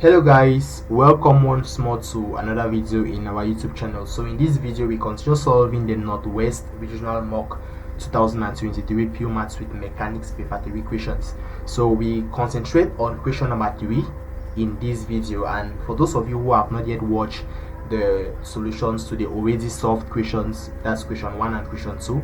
Hello guys, welcome once more to another video in our YouTube channel. So in this video we continue solving the Northwest Regional Mock 2023 pure maths with mechanics paper 3 questions. So we concentrate on question number 3 in this video, and for those of you who have not yet watched the solutions to the already solved questions, that's question 1 and question 2,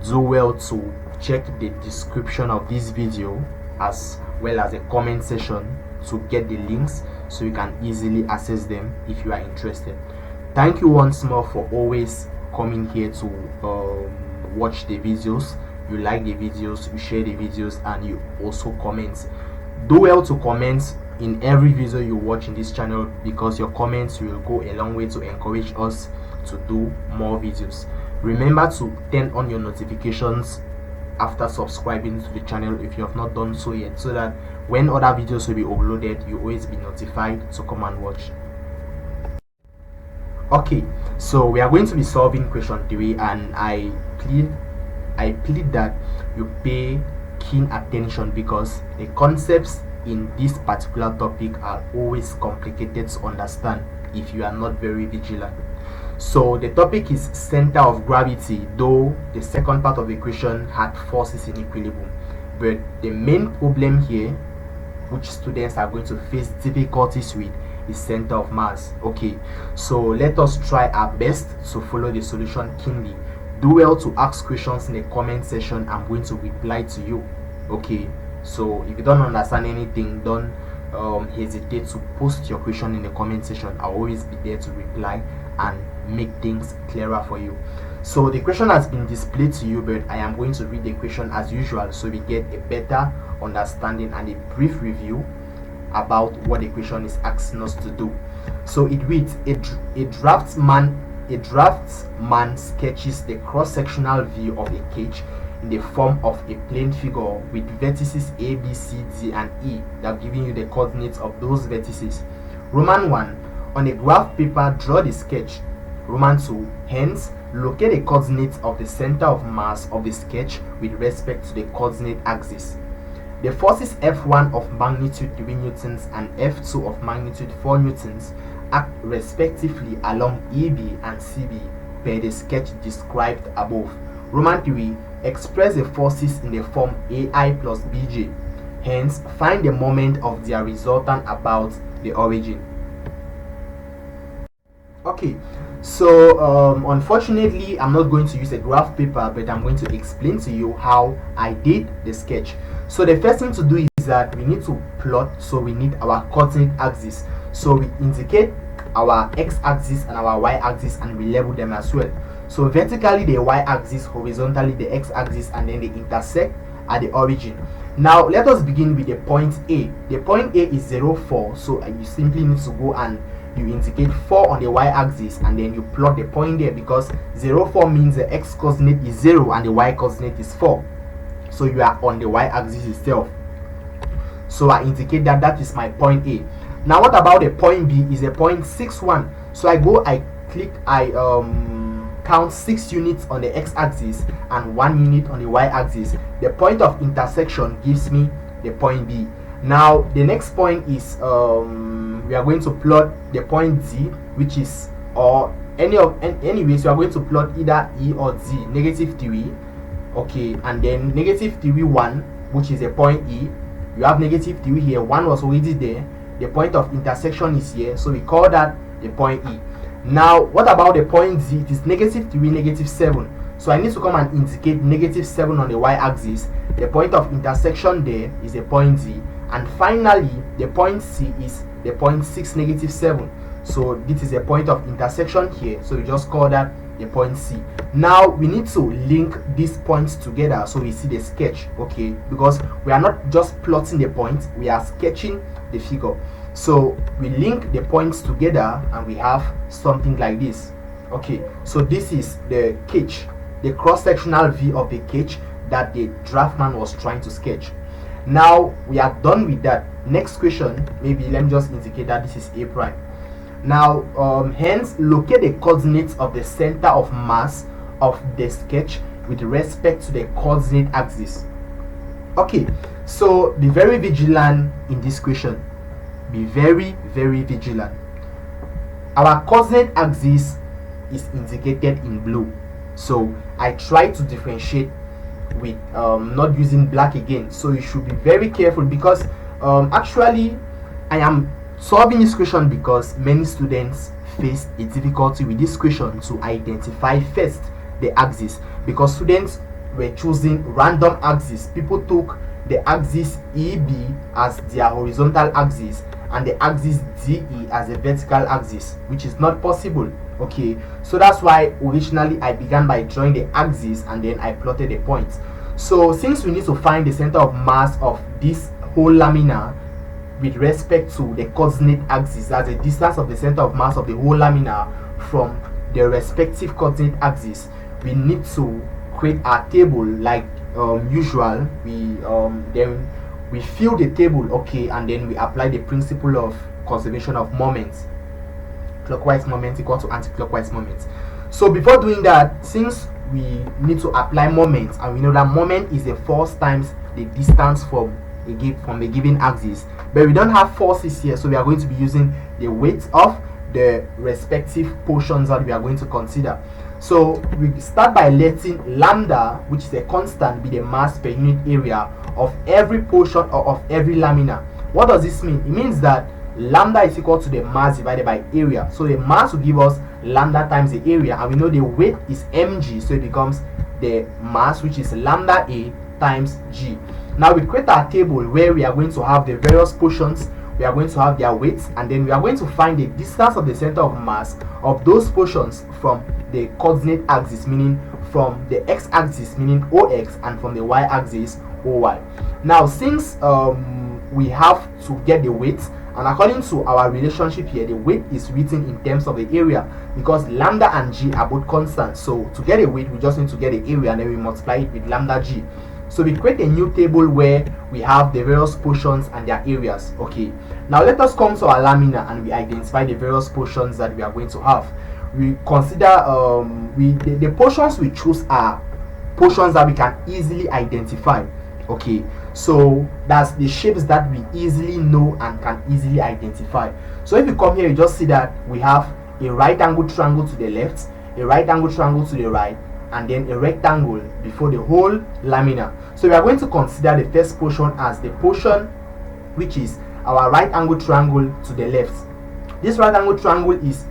do well to check the description of this video as well as the comment section to get the links so you can easily access them if you are interested. Thank you once more for always coming here to watch the videos. You like the videos, you share the videos, and you also comment. Do well to comment in every video you watch in this channel, because your comments will go a long way to encourage us to do more videos. Remember to turn on your notifications after subscribing to the channel if you have not done so yet, so that when other videos will be uploaded, you always be notified to come and watch. Okay, so we are going to be solving question 3, and I plead that you pay keen attention, because the concepts in this particular topic are always complicated to understand if you are not very vigilant. So the topic is center of gravity, though the second part of the equation had forces in equilibrium. But the main problem here, which students are going to face difficulties with, is center of mass. Okay, so let us try our best to follow the solution keenly. Do well to ask questions in the comment section. I'm going to reply to you. Okay, so if you don't understand anything, don't hesitate to post your question in the comment section. I'll always be there to reply and make things clearer for you. So the question has been displayed to you, but I am going to read the question as usual so we get a better understanding and a brief review about what the question is asking us to do. So it reads, a draftsman sketches the cross-sectional view of a cage in the form of a plane figure with vertices A, B, C, D, and E that are giving you the coordinates of those vertices. Roman 1. On a graph paper, draw the sketch. Roman 2. Hence, locate the coordinates of the center of mass of the sketch with respect to the coordinate axis. The forces F1 of magnitude 3 newtons and F2 of magnitude 4 newtons act respectively along EB and CB per the sketch described above. Roman 3. Express the forces in the form AI plus BJ. Hence, find the moment of their resultant about the origin. Okay, so unfortunately I'm not going to use a graph paper, but I'm going to explain to you how I did the sketch. So the first thing to do is that we need to plot, so we need our coordinate axis. So we indicate our x-axis and our y-axis, and we label them as well. So vertically the y-axis, horizontally the x-axis, and then they intersect at the origin. Now let us begin with the point A. The point A is 0, 4, so you simply need to go and you indicate 4 on the y-axis, and then you plot the point there, because 0, 4 means the x-coordinate is 0 and the y-coordinate is 4. So you are on the y-axis itself. So I indicate that that is my point A. Now what about the point B? Is a point 6, 1. So I count 6 units on the x-axis and 1 unit on the y-axis. The point of intersection gives me the point B. Now the next point is we are going to plot the point D, which is, or anyways we are going to plot either E or Z, negative 3. Okay, and then negative 3, 1, which is a point E. You have negative 3 here, 1 was already there. The point of intersection is here, so we call that the point E. Now what about the point Z? It is negative 3, negative 7. So I need to come and indicate negative 7 on the y-axis. The point of intersection there is the point Z. And finally, the point C is the point 6, negative 7. So this is a point of intersection here. So we just call that the point C. Now we need to link these points together so we see the sketch. Okay, because we are not just plotting the points, we are sketching the figure. So we link the points together and we have something like this. Okay, so this is the cage, the cross-sectional view of the cage that the draftman was trying to sketch. Now we are done with that. Next question, maybe let me just indicate that this is A prime. Now hence locate the coordinates of the center of mass of the sketch with respect to the coordinate axis. Okay, so be very vigilant in this question. be very vigilant. Our coordinate axis is indicated in blue, so I try to differentiate with not using black again. So you should be very careful, because actually I am solving this question because many students face a difficulty with this question to identify first the axis, because students were choosing random axis. People took the axis EB as their horizontal axis and the axis DE as a vertical axis, which is not possible. Okay, so that's why originally I began by drawing the axis and then I plotted the points. So since we need to find the center of mass of this whole lamina with respect to the coordinate axis, as a distance of the center of mass of the whole lamina from the respective coordinate axis, we need to create a table like usual. Then we fill the table, okay, and then we apply the principle of conservation of moments. Clockwise moment equal to anti-clockwise moment. So before doing that, since we need to apply moments, and we know that moment is the force times the distance from the given axis, but we don't have forces here, so we are going to be using the weight of the respective portions that we are going to consider. So we start by letting lambda, which is a constant, be the mass per unit area of every portion or of every lamina. What does this mean? It means that lambda is equal to the mass divided by area. So the mass will give us lambda times the area, and we know the weight is mg, so it becomes the mass, which is lambda A times g. Now we create our table where we are going to have the various portions, we are going to have their weights, and then we are going to find the distance of the center of mass of those portions from the coordinate axis, meaning from the x-axis, meaning OX, and from the y-axis, OY. Now since we have to get the weights, and according to our relationship here, the weight is written in terms of the area, because lambda and g are both constant. So to get a weight, we just need to get the area and then we multiply it with lambda g. So we create a new table where we have the various portions and their areas. Okay, now let us come to our lamina and we identify the various portions that we are going to have. We consider the portions we choose are portions that we can easily identify. Okay, so that's the shapes that we easily know and can easily identify. So if you come here, you just see that we have a right angle triangle to the left, a right angle triangle to the right, and then a rectangle before the whole lamina. So we are going to consider the first portion as the portion which is our right angle triangle to the left. This right angle triangle is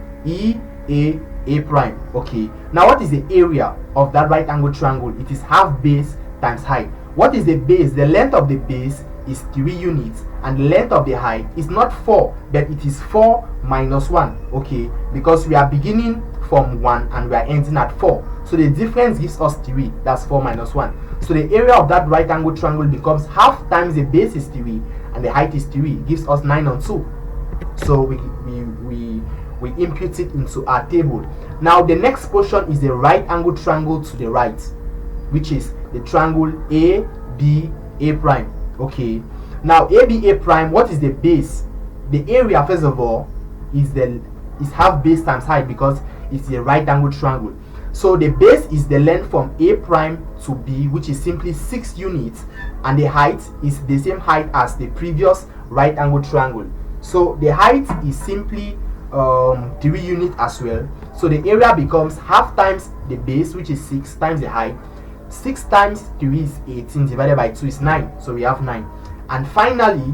A prime. Okay, now what is the area of that right angle triangle? It is half base times height. What is the base? The length of the base is 3 units, and the length of the height is not 4, but it is 4 minus 1. Okay, because we are beginning from 1 and we are ending at 4, so the difference gives us 3. That's 4 minus 1. So the area of that right angle triangle becomes half times the base is 3 and the height is 3, gives us 9 on 2. So we input it into our table. Now the next portion is the right angle triangle to the right, which is the triangle ABA prime. Okay, now ABA prime, what is the base? The area, first of all, is half base times height, because it's a right angle triangle. So the base is the length from A prime to B, which is simply 6 units, and the height is the same height as the previous right angle triangle. So the height is simply 3 units as well. So the area becomes half times the base, which is 6, times the height. 6 times 3 is 18, divided by 2 is 9, so we have 9. And finally,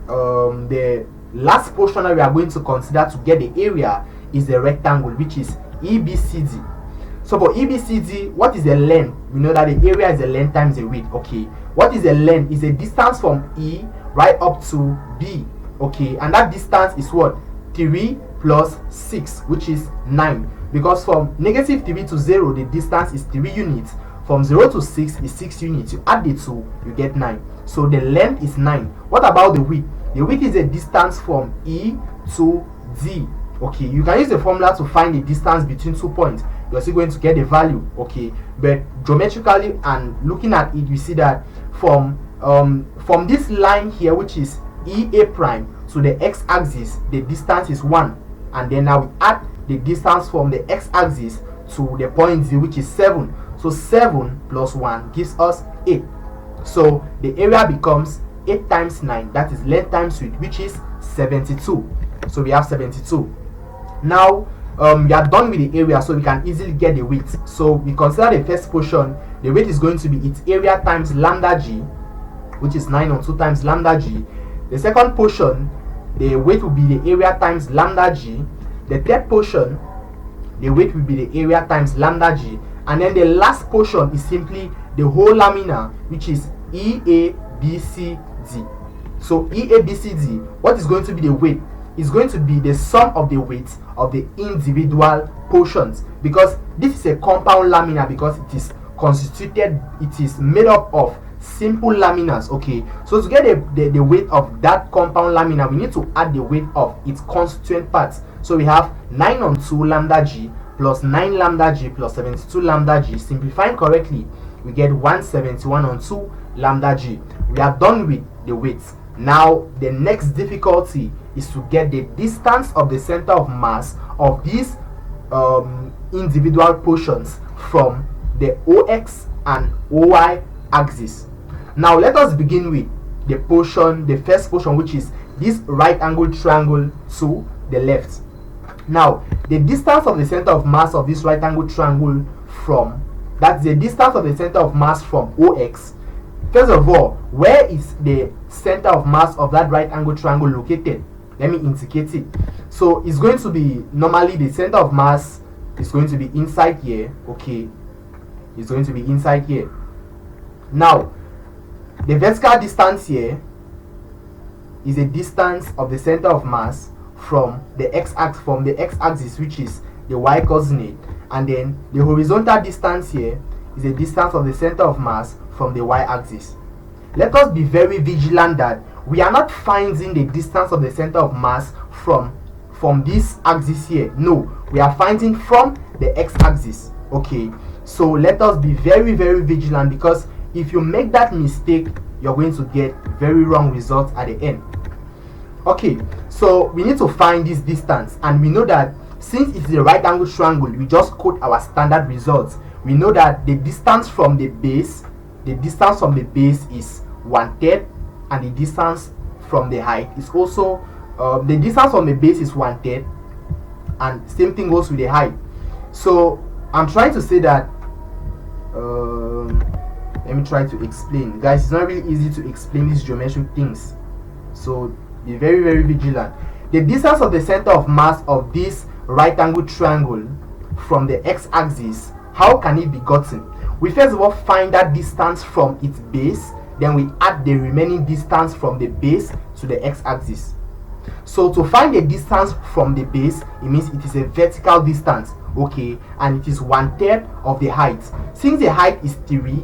the last portion that we are going to consider to get the area is the rectangle, which is EBCD. So for EBCD, what is the length? We know that the area is the length times the width. Okay, what is the length? Is the distance from E right up to B. Okay, and that distance is what? 3 plus 6, which is 9, because from negative 3 to 0, the distance is 3 units. From 0 to 6 is 6 units. You add the 2, you get 9. So the length is 9. What about the width? The width is the distance from E to D. Okay, you can use the formula to find the distance between 2 points. You're still going to get the value. Okay, but geometrically and looking at it, you see that from this line here, which is EA prime, to the x-axis, the distance is 1, and then now we add the distance from the x-axis to the point Z, which is 7. So 7 plus 1 gives us 8. So the area becomes 8 times 9, that is length times width, which is 72. So we have 72. Now we are done with the area, so we can easily get the weight. So we consider the first portion. The weight is going to be its area times lambda g, which is 9 on 2 times lambda g. The second portion, the weight will be the area times lambda g. The third portion, the weight will be the area times lambda g. And then the last portion is simply the whole lamina, which is EABCD. So EABCD, what is going to be the weight? Is going to be the sum of the weights of the individual portions, because this is a compound lamina, because it is constituted, it is made up of simple laminas. Okay, so to get the weight of that compound lamina, we need to add the weight of its constituent parts. So we have 9 on 2 lambda g plus 9 lambda g plus 72 lambda g. Simplifying correctly, we get 171 on 2 lambda g. We are done with the weights. Now the next difficulty is to get the distance of the center of mass of these individual portions from the OX and OY axis. Now let us begin with the portion, the first portion, which is this right angle triangle to the left. Now the distance of the center of mass of this right angle triangle from, that's the distance of the center of mass from OX. First of all, where is the center of mass of that right angle triangle located? Let me indicate it. So it's going to be, normally the center of mass is going to be inside here. Okay, it's going to be inside here. Now the vertical distance here is a distance of the center of mass from the x-axis, which is the y coordinate, and then the horizontal distance here is a distance of the center of mass from the y-axis. Let us be very vigilant that we are not finding the distance of the center of mass from this axis here. No, we are finding from the x-axis. Okay, so let us be very vigilant, because if you make that mistake, you're going to get very wrong results at the end. Okay, so we need to find this distance, and we know that since it's a right angle triangle, we just quote our standard results. We know that the distance from the base, is 1/3, and the distance from the height is also the distance from the base is 1/3, and same thing goes with the height. So I'm trying to say that let me try to explain, guys. It's not really easy to explain these geometric things, so be very vigilant. The distance of the center of mass of this right angle triangle from the x-axis, how can it be gotten? We first of all find that distance from its base, then we add the remaining distance from the base to the x-axis. So to find the distance from the base, it means it is a vertical distance. Okay, and it is 1/3 of the height. Since the height is 3,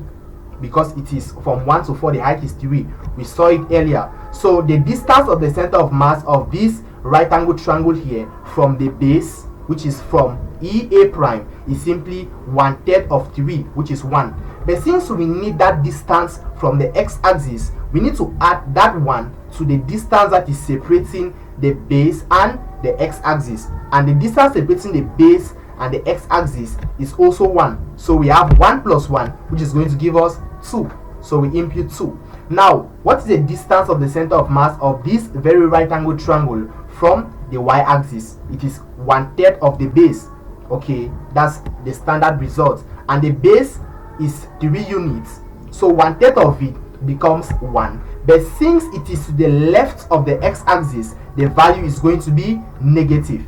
because it is from 1 to 4, the height is 3, we saw it earlier. So the distance of the center of mass of this right angle triangle here from the base, which is from EA prime, is simply 1/3 of 3, which is 1. But since we need that distance from the x-axis, we need to add that 1 to the distance that is separating the base and the x-axis, and the distance separating the base and the x-axis is also 1. So we have 1 plus 1, which is going to give us 2. So we impute 2. Now, what is the distance of the center of mass of this very right angle triangle from the y-axis? It is 1/3 of the base. Okay, that's the standard result, and the base is 3 units, so 1/3 of it becomes 1. But since it is to the left of the x-axis, the value is going to be negative.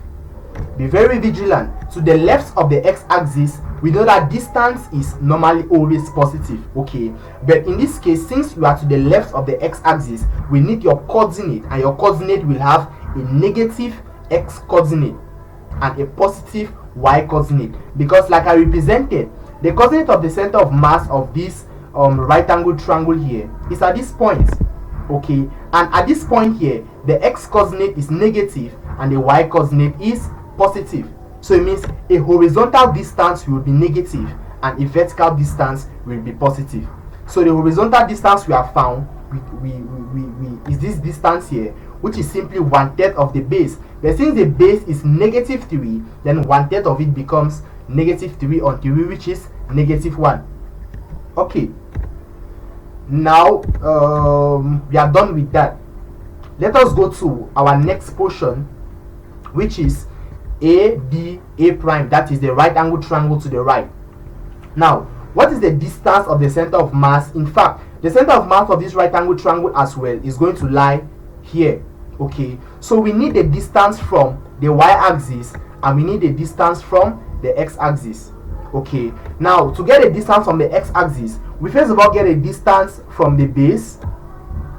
Be very vigilant. To the left of the x-axis, we know that distance is normally always positive. Okay, but in this case, since you are to the left of the x-axis, we need your coordinate, and your coordinate will have a negative x coordinate and a positive y coordinate, because like I represented, the coordinate of the center of mass of this right angle triangle here is at this point. Okay, and at this point here, the x coordinate is negative and the y coordinate is positive. So it means a horizontal distance will be negative and a vertical distance will be positive. So the horizontal distance we have found is this distance here, which is simply 1/3 of the base. But since the base is -3, then 1/3 of it becomes -3 on 3, which is -1. Okay, now we are done with that. let us go to our next portion, which is A prime, that is the right angle triangle to the right. Now, what is the distance of the center of mass? In fact, the center of mass of this right angle triangle as well is going to lie here. Okay, so we need the distance from the y-axis and we need the distance from the x-axis. Okay, now to get a distance from the x-axis, we first of all get a distance from the base,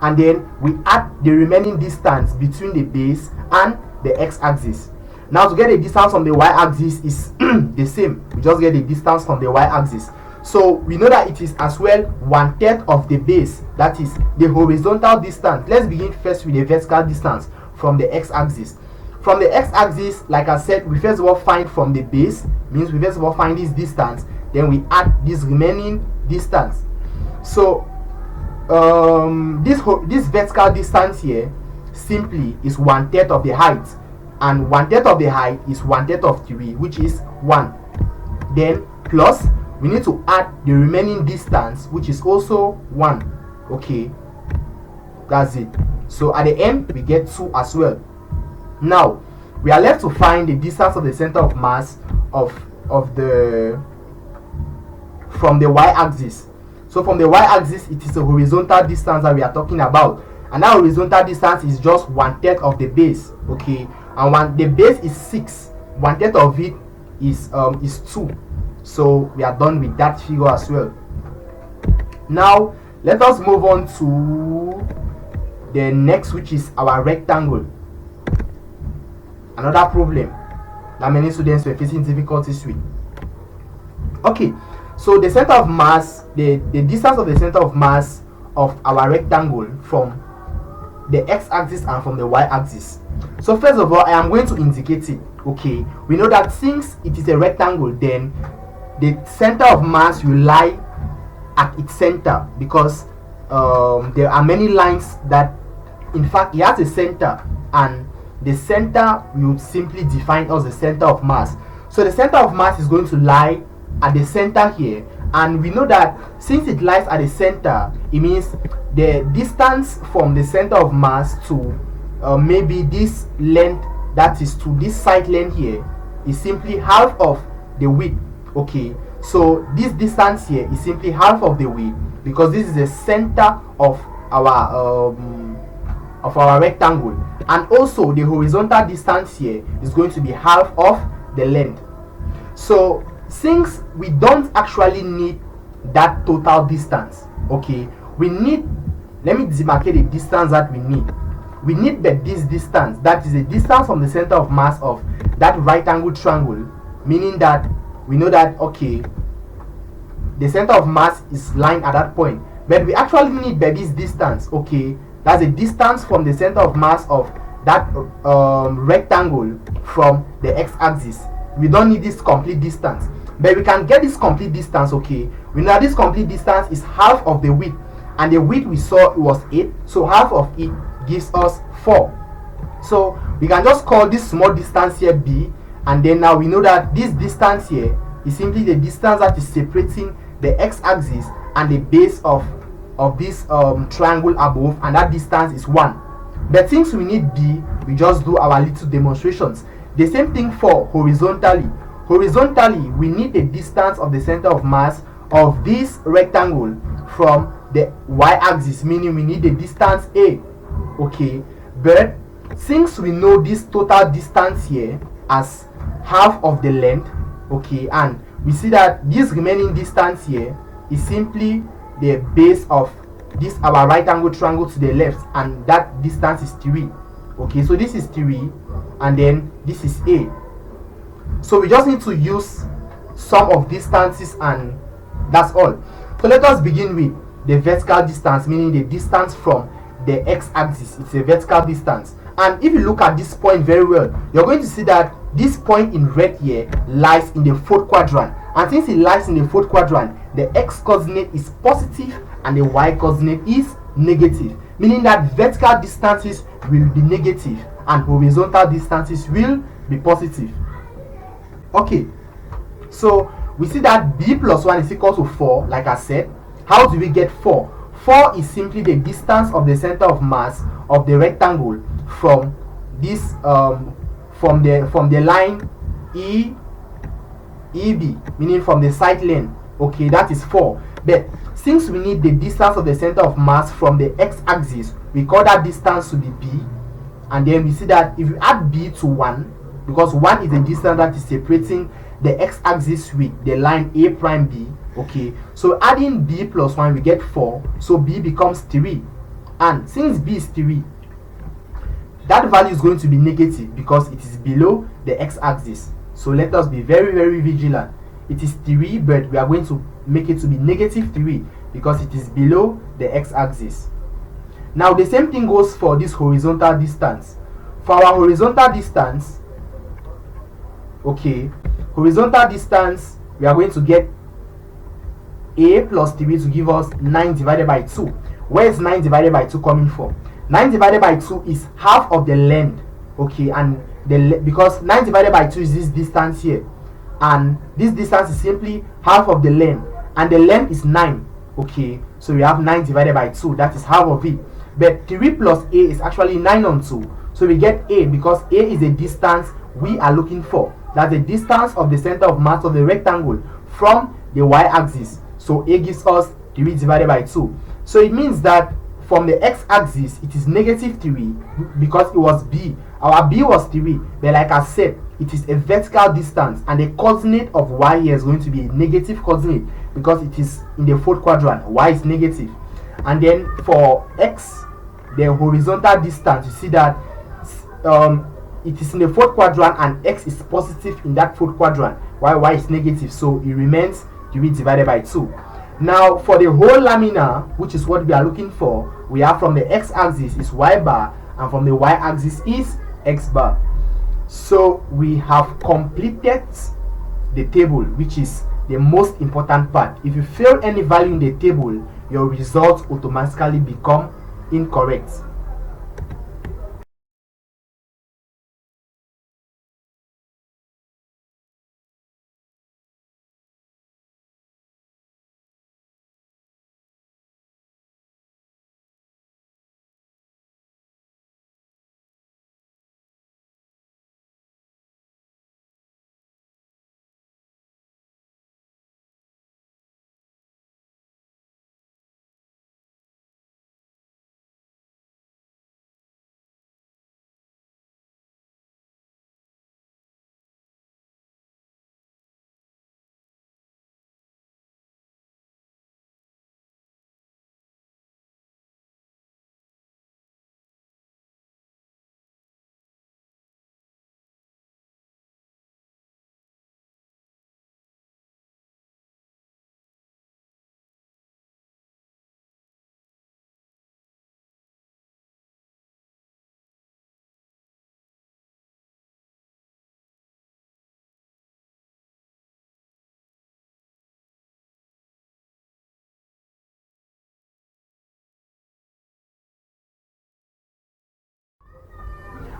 and then we add the remaining distance between the base and the x-axis. Now to get a distance from the y-axis is the same. We just get the distance from the y-axis. So we know that it is as well 1/3 of the base, that is the horizontal distance. Let's begin first with the vertical distance from the x-axis. From the x-axis, like I said, we first of all find from the base, means we first of all find this distance, then we add this remaining distance. So this vertical distance here simply is 1/3 of the height, and 1/3 of the height is 1/3 of 3, which is 1. Then plus we need to add the remaining distance, which is also 1. Okay, that's it. So at the end we get 2 as well. Now we are left to find the distance of the center of mass from the y-axis. So from the y-axis, it is a horizontal distance that we are talking about, and that horizontal distance is just 1/3 of the base. Okay, and the base is 6, 1/3 of it is 2. So we are done with that figure as well. Now let us move on to the next, which is our rectangle. Another problem that many students were facing difficulties with. Okay, so the center of mass, the distance of the center of mass of our rectangle from the x-axis and from the y-axis. So first of all, I am going to indicate it. Okay, we know that since it is a rectangle, then the center of mass will lie at its center, because there are many lines that, in fact, it has a center, and the center will simply define as the center of mass. So the center of mass is going to lie at the center here, and we know that since it lies at the center, it means the distance from the center of mass to maybe this length, that is to this side length here, is simply half of the width. Okay, so this distance here is simply half of the width, because this is the center of our rectangle, and also the horizontal distance here is going to be half of the length. So since we don't actually need that total distance, okay, we need, let me demarcate the distance that we need. We need but this distance, that is the distance from the center of mass of that right angle triangle, meaning that we know that, okay, the center of mass is lying at that point, but we actually need by this distance. Okay, that's the distance from the center of mass of that rectangle from the x-axis. We don't need this complete distance, but we can get this complete distance. Okay, we know this complete distance is half of the width, and the width we saw, it was 8, so half of it gives us 4. So we can just call this small distance here b, and then now we know that this distance here is simply the distance that is separating the x-axis and the base of this triangle above, and that distance is 1. But since we need b, we just do our little demonstrations. The same thing for horizontally. Horizontally, we need the distance of the center of mass of this rectangle from the y-axis, meaning we need the distance a. Okay, but since we know this total distance here as half of the length, okay, and we see that this remaining distance here is simply the base of this our right angle triangle to the left, and that distance is 3. Okay, so this is 3, and then this is a. So we just need to use sum of distances, and that's all. So let us begin with the vertical distance, meaning the distance from the x-axis. It's a vertical distance, and if you look at this point very well, you're going to see that this point in red here lies in the 4th quadrant, and since it lies in the 4th quadrant, the x-coordinate is positive and the y-coordinate is negative, meaning that vertical distances will be negative and horizontal distances will be positive. Okay, so we see that b plus 1 is equal to 4. Like I said, how do we get 4? 4 is simply the distance of the center of mass of the rectangle from this from the line EB, meaning from the side length. Okay, that is 4. But since we need the distance of the center of mass from the x-axis, we call that distance to be b. And then we see that if you add b to 1, because 1 is the distance that is separating the x-axis with the line a prime b. Okay, so adding b plus 1, we get 4, so b becomes 3. And since b is 3, that value is going to be negative because it is below the x-axis. So let us be very, very vigilant. It is 3, but we are going to make it to be negative 3 because it is below the x-axis. Now the same thing goes for this horizontal distance. For our horizontal distance, okay, horizontal distance, we are going to get a plus 3 to give us 9 divided by 2. Where is 9 divided by 2 coming from? 9 divided by 2 is half of the length. Okay, and because 9 divided by 2 is this distance here, and this distance is simply half of the length, and the length is 9. Okay, so we have 9 divided by 2, that is half of it. But 3 plus a is actually 9 on 2, so we get a because a is the distance we are looking for. That's the distance of the center of mass of the rectangle from the y-axis. So a gives us 3 divided by 2. So it means that from the x-axis it is negative 3 because it was b. Our b was 3, but like I said, it is a vertical distance, and the coordinate of y here is going to be a negative coordinate because it is in the fourth quadrant. Y is negative. And then for x, the horizontal distance, you see that it is in the fourth quadrant and x is positive in that fourth quadrant while y is negative, so it remains 3 divided by 2. Now for the whole lamina, which is what we are looking for, we have from the x-axis is y bar and from the y-axis is x bar. So we have completed the table, which is the most important part. If you fail any value in the table, your results automatically become incorrect.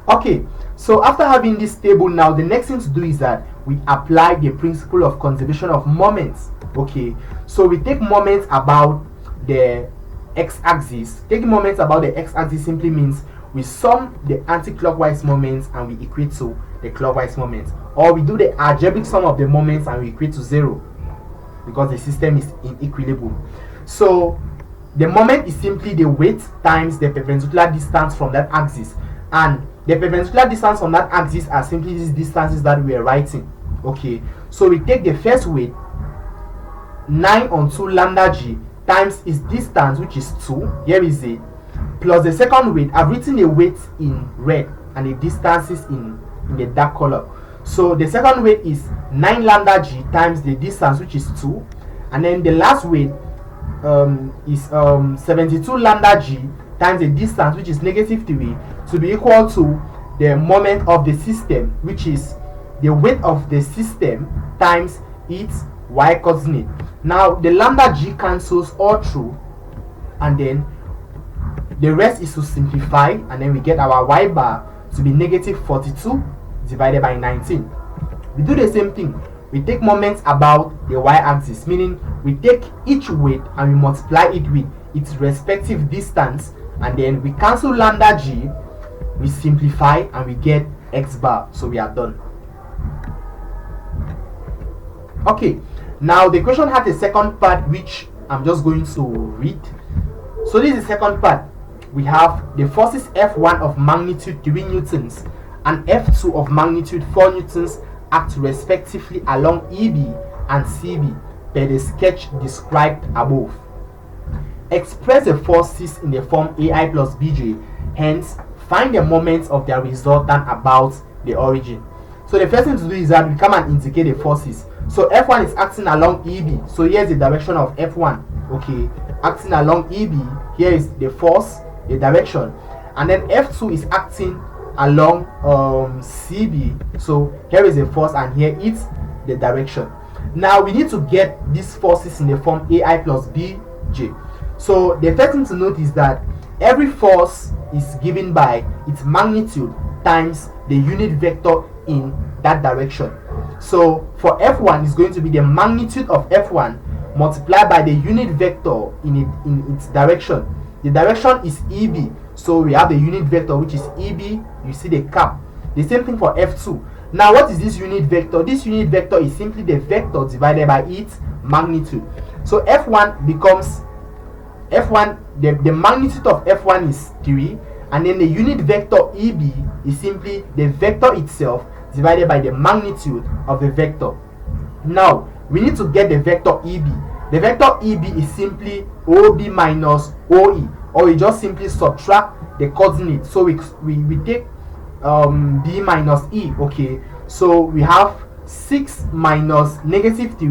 Okay, so after having this table, now the next thing to do is that we apply the principle of conservation of moments. Okay, so we take moments about the x-axis. Taking moments about the x-axis simply means we sum the anti-clockwise moments and we equate to the clockwise moments, or we do the algebraic sum of the moments and we equate to 0 because the system is in equilibrium. So the moment is simply the weight times the perpendicular distance from that axis, and the perpendicular distance from that axis are simply these distances that we are writing. Okay, so we take the first weight, 9 on 2 lambda g, times its distance, which is 2, here is it, plus the second weight. I've written the weight in red and the distances in the dark color. So the second weight is 9 lambda g times the distance, which is 2, and then the last weight is 72 lambda g times the distance, which is negative 3, to be equal to the moment of the system, which is the weight of the system times its y coordinate. Now the lambda g cancels all through, and then the rest is to simplify, and then we get our y bar to be negative 42 divided by 19. We do the same thing. We take moments about the y-axis, meaning we take each weight and we multiply it with its respective distance, and then we cancel lambda g, we simplify, and we get x bar. So we are done. Okay, now the question had a second part which I'm just going to read. So this is the second part. We have the forces F1 of magnitude 3 newtons and F2 of magnitude 4 newtons act respectively along EB and CB per the sketch described above. Express the forces in the form AI plus BJ, hence find the moments of their resultant about the origin. So the first thing to do is that we come and indicate the forces. So F1 is acting along EB, so here's the direction of F1, okay, acting along EB, here is the force, the direction, and then F2 is acting along CB, so here is the force and here is the direction. Now we need to get these forces in the form AI plus BJ. So the first thing to note is that every force is given by its magnitude times the unit vector in that direction. So for F1 is going to be the magnitude of F1 multiplied by the unit vector in its direction. The direction is EB, so we have the unit vector which is EB, you see the cap. The same thing for F2. Now what is this unit vector? This unit vector is simply the vector divided by its magnitude. So F1 becomes the magnitude of F1 is 3, and then the unit vector EB is simply the vector itself divided by the magnitude of the vector. Now we need to get the vector EB. The vector EB is simply OB minus OE, or we just simply subtract the coordinates. So we take B minus E, okay. So we have 6 minus negative 3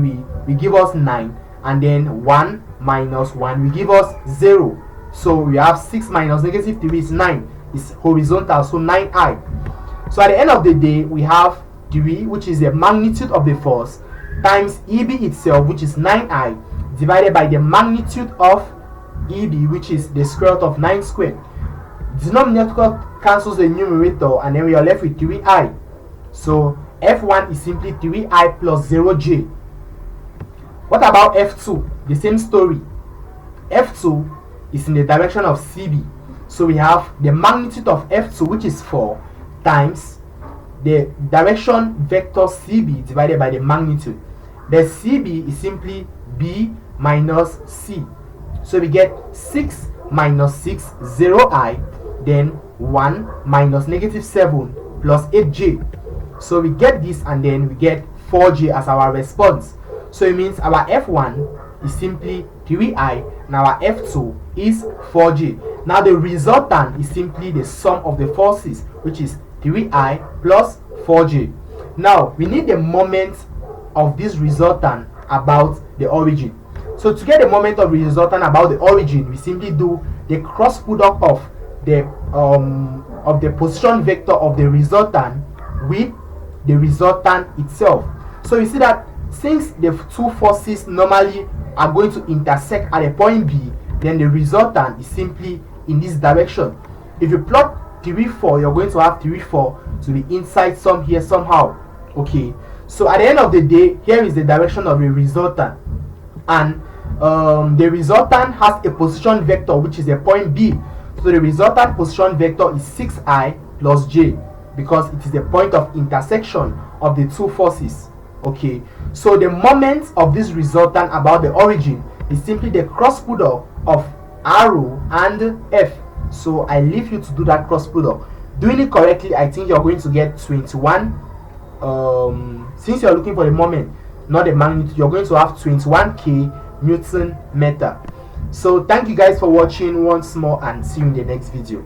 will give us 9, and then 1 minus 1 will give us 0. So we have 6 minus negative 3 is 9, it's horizontal, so 9i. So at the end of the day, we have 3, which is the magnitude of the force, times EB itself, which is 9i, divided by the magnitude of EB, which is the square root of 9 squared. Denominator cancels the numerator, and then we are left with 3i. So F1 is simply 3i plus 0j. What about F2? The same story. F2 is in the direction of CB. So we have the magnitude of F2, which is 4, times the direction vector CB divided by the magnitude. The CB is simply B minus C. So we get 6 minus 6, 0i, then 1 minus negative 7 plus 8j. So we get this, and then we get 4j as our response. So it means our F1 is simply 3i and our F2 is 4j. Now the resultant is simply the sum of the forces, which is 3i plus 4j. Now we need the moment of this resultant about the origin. So to get the moment of resultant about the origin, we simply do the cross product of the position vector of the resultant with the resultant itself. So you see that since the two forces normally are going to intersect at a point B, then the resultant is simply in this direction. If you plot 3, 4, you're going to have 3, 4 to the inside some here somehow. Okay, so at the end of the day, here is the direction of the resultant, and the resultant has a position vector which is a point B. So the resultant position vector is 6i plus j, because it is the point of intersection of the two forces. Okay, so the moment of this resultant about the origin is simply the cross product of arrow and F. So I leave you to do that cross product. Doing it correctly, I think you're going to get 21. Since you're looking for the moment, not the magnitude, you're going to have 21k Newton meter. So thank you guys for watching once more, and see you in the next video.